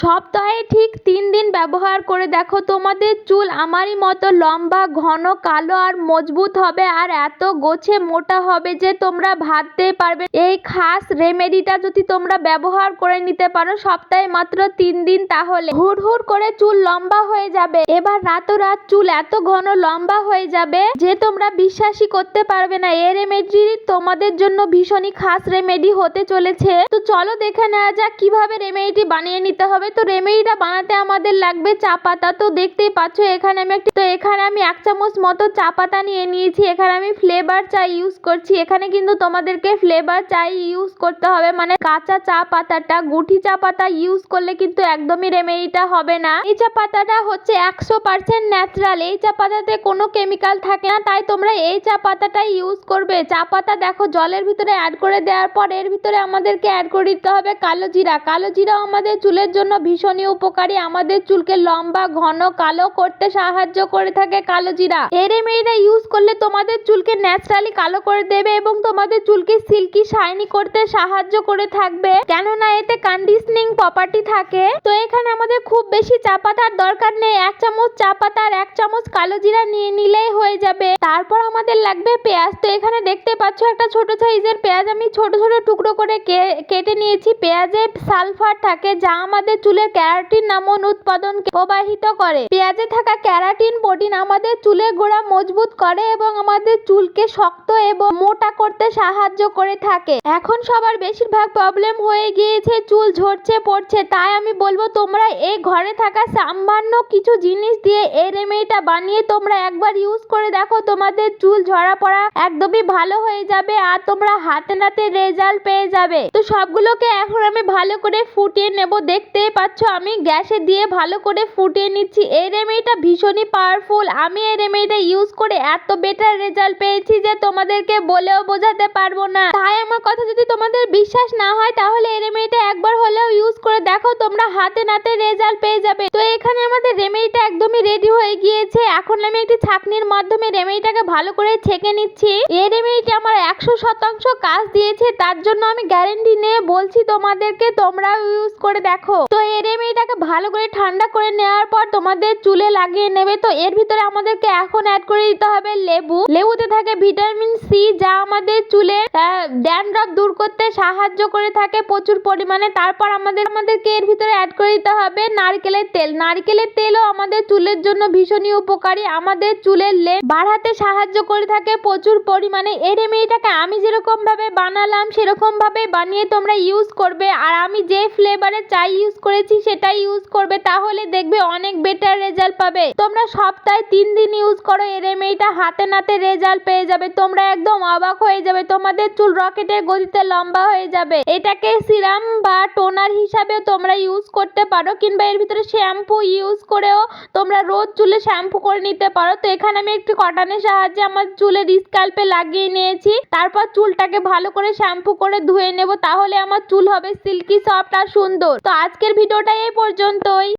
সপ্তাহে ঠিক 3 দিন ব্যবহার করে দেখো, তোমাদের চুল আমারই মতো লম্বা, ঘন, কালো আর মজবুত হবে আর এত গোছে মোটা হবে যে তোমরা ভাবতেই পারবে। এই খাস রেমেডিটা যদি তোমরা ব্যবহার করে নিতে পারো সপ্তাহে মাত্র 3 দিন, তাহলে হুড় করে চুল লম্বা হয়ে যাবে। এবার রাতোরাত চুল এত ঘন লম্বা হয়ে যাবে যে তোমরা বিশ্বাসই করতে পারবে না। এই রেমেডি তোমাদের জন্য ভীষণই খাস রেমেডি হতে চলেছে। তো চলো দেখে নেওয়া যাক কিভাবে রেমেডিটি বানিয়ে নিতে হবে। তো রেমেডিটা বানাতে আমাদের লাগবে চা পাতা। তো দেখতেই পাচ্ছ এখানে আমি 1 চামচ মতো চা পাতা নিয়ে নিয়েছি। এখানে আমি ফ্লেভার চা ইউজ করছি। এখানে কিন্তু তোমাদেরকে ফ্লেভার চা ইউজ করতে হবে, মানে কাঁচা চা পাতাটা। গুটি চা পাতা ইউজ করলে কিন্তু একদমই রেমেডিটা হবে না। এই চা পাতাটা হচ্ছে 100% ন্যাচারাল। এই চা পাতাতে কোনো কেমিক্যাল থাকে না, তাই তোমরা এই চা পাতাটা ইউজ করবে। চা পাতা দেখো জলের ভিতরে অ্যাড করে দেওয়ার পর এর ভিতরে আমাদেরকে অ্যাড করে দিতে হবে কালো জিরা। কালো জিরাও আমাদের চুলের জন্য ভীষণই উপকারী। আমাদের চুলকে লম্বা, ঘন, কালো করতে সাহায্য করে থাকে কালো জিরা। এই রেমেডিটা ইউজ করলে তোমাদের চুলকে ন্যাচারালি কালো করে দেবে এবং তোমাদের চুলকে সিল্কি শাইনি করতে সাহায্য করে থাকবে, কেননা এতে কন্ডিশনিং প্রপার্টি থাকে। তো এখানে আমাদের খুব বেশি চা পাতার দরকার নেই। 1 চামচ চা পাতা আর 1 চামচ কালো জিরা নিয়ে নিলেই হয়ে যাবে। তারপর আমাদের লাগবে পেঁয়াজ। তো এখানে দেখতে পাচ্ছ একটা ছোট সাইজের পেঁয়াজ আমি ছোট ছোট টুকরো করে কেটে নিয়েছি। পেঁয়াজে সালফার থাকে যা আমাদের চুলের ক্যারাটিন নামক উৎপাদনকে প্রবাহিত করে। পেঁয়াজে থাকা ক্যারাটিন প্রোটিন আমাদের চুলের গোড়া মজবুত করে এবং আমাদের চুলকে শক্ত এবং মোটা করতে সাহায্য করে থাকে। এখন সবার বেশিরভাগ প্রবলেম হয়ে গিয়েছে চুল ঝরছে পড়ছে, তাই আমি বলবো তোমরা এই ঘরে থাকা সামান্য কিছু জিনিস দিয়ে এই রেমেডিটা বানিয়ে তোমরা একবার ইউজ করে দেখো। তোমাদের চুল ঝরা পড়া একদমই ভালো হয়ে যাবে আর তোমরা হাতে নাতে রেজাল্ট পেয়ে যাবে। তো সবগুলোকে এখন আমি ভালো করে ফুটিয়ে নেব। দেখতেই পাচ্ছ আমি গ্যাসে দিয়ে ভালো করে ফুটিয়ে নিচ্ছি। এই রেমেডিটা ভীষণই পাওয়ারফুল। আমি এই রেমেডিটা ইউজ করে এত বেটার রেজাল্ট পেয়েছি যে তোমাদেরকে বলেও বোঝাতে পারবো না। তাই আমার কথা যদি তোমাদের বিশ্বাস না হয় তাহলে এই রেমেডিটা একবার হলেও ইউজ করে দেখো, তোমরা হাতে নাতে রেজাল্ট পেয়ে যাবে। তো এখানে আমাদের রেমেডিটা একদমই রেডি হয়ে গিয়েছে। এখন আমি একটি ছাঁকনির মাধ্যমে রেমেডিটাকে ভালো করে ছেঁকে নিচ্ছি। এই রেমেডিটা আমার 100% কাজ দিয়েছে, তার জন্য আমি গ্যারেন্টি নিয়ে বলছি তোমাদেরকে, তোমরাও ইউজ করে দেখো। তো এই রেমেডিটাকে ভালো করে ঠান্ডা করে নেওয়ার পর তোমাদের চুলে লাগিয়ে নেবে। তো এর ভিতরে আমাদেরকে এখন অ্যাড করে দিতে হবে লেবু। লেবুতে থাকে ভিটামিন সি যা আমাদের চুলে ড্যান্ড্রফ দূর করতে সাহায্য করে থাকে প্রচুর পরিমাণে। তারপর আমাদেরকে এর ভিতরে অ্যাড করে দিতে হবে নারকেলের তেল। নারকেলের তেলও আমাদের চুলের জন্য ভীষণই উপকারী, আমাদের চুলের লেন্থ বাড়াতে সাহায্য করে থাকে প্রচুর পরিমাণে। এই রেমেডিটাকে আমি যেরকম ভাবে বানালাম সেরকম ভাবে বানিয়ে তোমরা ইউজ করবে। আর আমি যে ফ্লেভারের চা ইউজ করেছি সেটাই ইউজ করবে, তাহলে দেখবে অনেক বেটার রেজাল্ট পাবে। তোমরা সপ্তাহে 3 দিন ইউজ করো এই রেমেডিটা, হাতে নাতে রেজাল্ট পেয়ে যাবে। তোমরা একদম অবাক হয়ে যাবে, তোমাদের চুল রকেটের গতিতে লম্বা হয়ে যাবে। এটাকে সিরাম বা টোনার হিসাবেও তোমরা ইউজ করতে পারো, কিংবা এর ভিতরে শ্যাম্পু ইউজ করেও তোমরা রোজ চুলে শ্যাম্পু করে নিতে পারো। তো এখানে আমি একটি কটনের সাহায্যে আমার চুলের স্ক্যাল্পে লাগিয়ে নিয়েছি। তারপর চুলটাকে ভালো করে শ্যাম্পু করে ধুয়ে নেব, তাহলে আমার চুল হবে সিল্কি সফট আর সুন্দর। তো আজকের ভিডিওটা এই পর্যন্তই।